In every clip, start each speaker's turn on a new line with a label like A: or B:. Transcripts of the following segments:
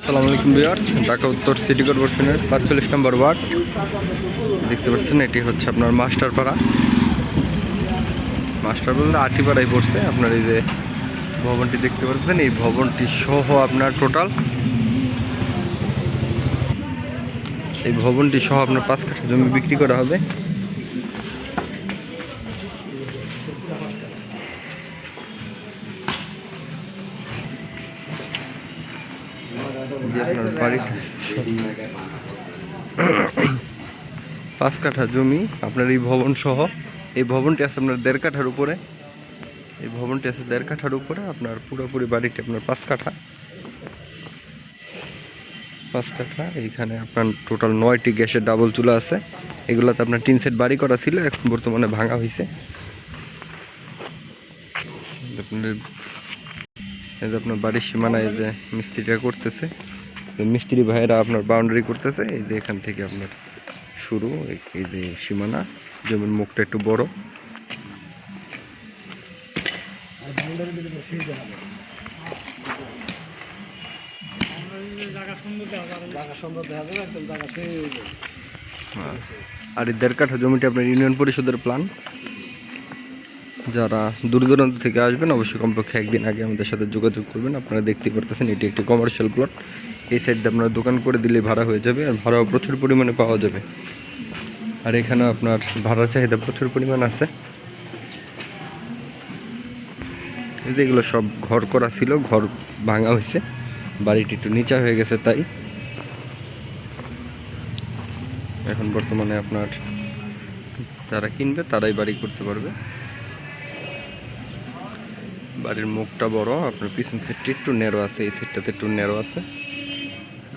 A: আসসালামু আলাইকুম ভিউয়ার্স, ঢাকা উত্তর সিটি কর্পোরেশনের ৪৫ নম্বর ওয়ার্ড দেখতে পাচ্ছেন। এটি হচ্ছে আপনার মাস্টারপাড়া। মাস্টার বলতে আটিপাড়ায় পড়ছে। আপনার এই যে ভবনটি দেখতে পাচ্ছেন, এই ভবনটি সহ আপনার টোটাল এই ভবনটি সহ আপনার ৫ কাঠা জমি বিক্রি করা হবে। আপনার বাড়িটা ৫ কাঠা জমি আপনার এই ভবন সহ। এই ভবনটি আছে আপনার ১.৫ কাঠার উপরে। এই ভবনটি আছে ১.৫ কাঠার উপরে। আপনার পুরোপুরি বাড়িটি আপনার ৫ কাঠা। এইখানে আপনার টোটাল ৯টি গ্যাসের ডাবল চুলা আছে। এগুলোতে আপনার টিন সেট বাড়ি করা ছিল, এখন বর্তমানে ভাঙা হয়েছে। এই যে আপনার বাড়ির সীমানায় যে মিস্ত্রিটা করতেছে, মিস্ত্রি ভাইয়েরা আপনার বাউন্ডারি করতেছে। এই যে এখান থেকে আপনার শুরু, এই যে সীমানা, জমির মুখটা একটু বড়। আর এই ১.৫ কাঠা জমিটি আপনার ইউনিয়ন পরিষদের প্ল্যান। যারা দূর দূরান্ত থেকে আসবেন অবশ্যই কমপক্ষে একদিন আগে আমাদের সাথে যোগাযোগ করবেন। আপনারা দেখতে পারতেছেন এটি একটি কমার্শিয়াল প্লট। এই সাইড দিয়ে আপনারা দোকান করে দিলে ভাড়া হয়ে যাবে, আর ভাড়াও প্রচুর পরিমাণে পাওয়া যাবে। আর এখানে আপনার ভাড়ার চাহিদা প্রচুর পরিমাণ আছে। এই যে এগুলো সব ঘর করা ছিল, ঘর ভাঙা হয়েছে, বাড়িটি একটু নিচা হয়ে গেছে। তাই এখন বর্তমানে আপনার যারা কিনবে তারাই বাড়ি করতে পারবে। বাড়ির মুখটা বড়, আপনার পিছন সাইডটি একটু ন্যারো আছে, এই সাইডটাতে একটু ন্যারো আছে,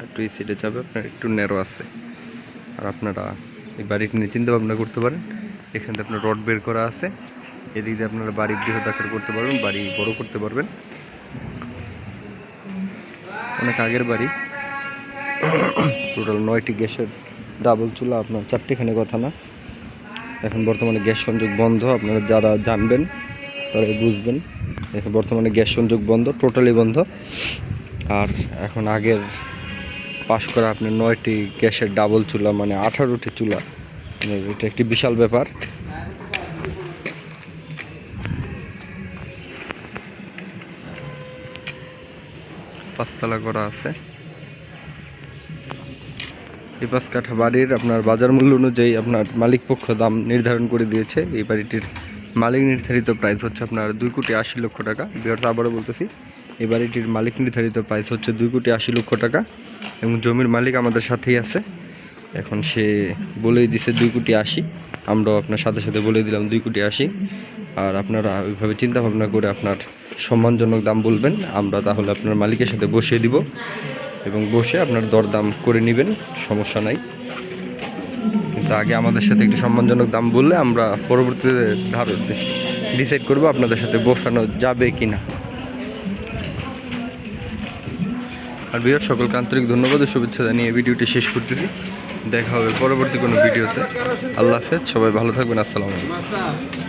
A: একটু এই সাইডে যাবে আপনার একটু ন্যারো আছে। আর আপনারা এই বাড়িটি নিয়ে চিন্তা ভাবনা করতে পারেন। এখান থেকে আপনার রড বের করা আছে, এদিক দিয়ে আপনারা বাড়ি বৃহৎ আকার করতে পারবেন, বাড়ি বড় করতে পারবেন। অনেক আগের বাড়ি। টোটাল ৯টি গ্যাসের ডাবল চুলা, আপনার ৪টিখানে কথা না। এখন বর্তমানে গ্যাস সংযোগ বন্ধ, আপনারা যারা জানবেন তারাই বুঝবেন। এখন বর্তমানে গ্যাস সংযোগ বন্ধ, টোটালি বন্ধ। আর এখন আগের পাশ করা আপনার ৯টি গ্যাসের ডাবল চুলা, মানে 18টি চুলা, এটা একটি বিশাল ব্যাপার। পাঁচতলা করা আছে। এই ৫ কাঠা বাড়ির আপনার বাজার মূল্য অনুযায়ী আপনার মালিক পক্ষ দাম নির্ধারণ করে দিয়েছে। এই বাড়িটির মালিক নির্ধারিত প্রাইস হচ্ছে আপনার ২,৮০,০০,০০০ টাকা। বিহারটা আবারও বলতেছি, এই বাড়িটির মালিক নির্ধারিত প্রাইস হচ্ছে ২,৮০,০০,০০০ টাকা। এবং জমির মালিক আমাদের সাথেই আছে। এখন সে বলেই দিছে ২,৮০,০০,০০০। আমরাও আপনার সাথে সাথে বলে দিলাম ২,৮০,০০,০০০। আর আপনারা ওইভাবে চিন্তা ভাবনা করে আপনার সম্মানজনক দাম বলবেন, আমরা তাহলে আপনার মালিকের সাথে বসিয়ে দিব এবং বসে আপনার দরদাম করে নেবেন, সমস্যা নাই। কিন্তু আগে আমাদের সাথে একটি সম্মানজনক দাম বললে আমরা পরবর্তীতে ডিসাইড করবো আপনাদের সাথে বসানো যাবে কি না। আর বিরাট সকলকে আন্তরিক ধন্যবাদ ও শুভেচ্ছা জানিয়ে এই ভিডিওটি শেষ করতেছি। দেখা হবে পরবর্তী কোনো ভিডিওতে। আল্লাহ হাফেজ, সবাই ভালো থাকবেন। আসসালামু আলাইকুম।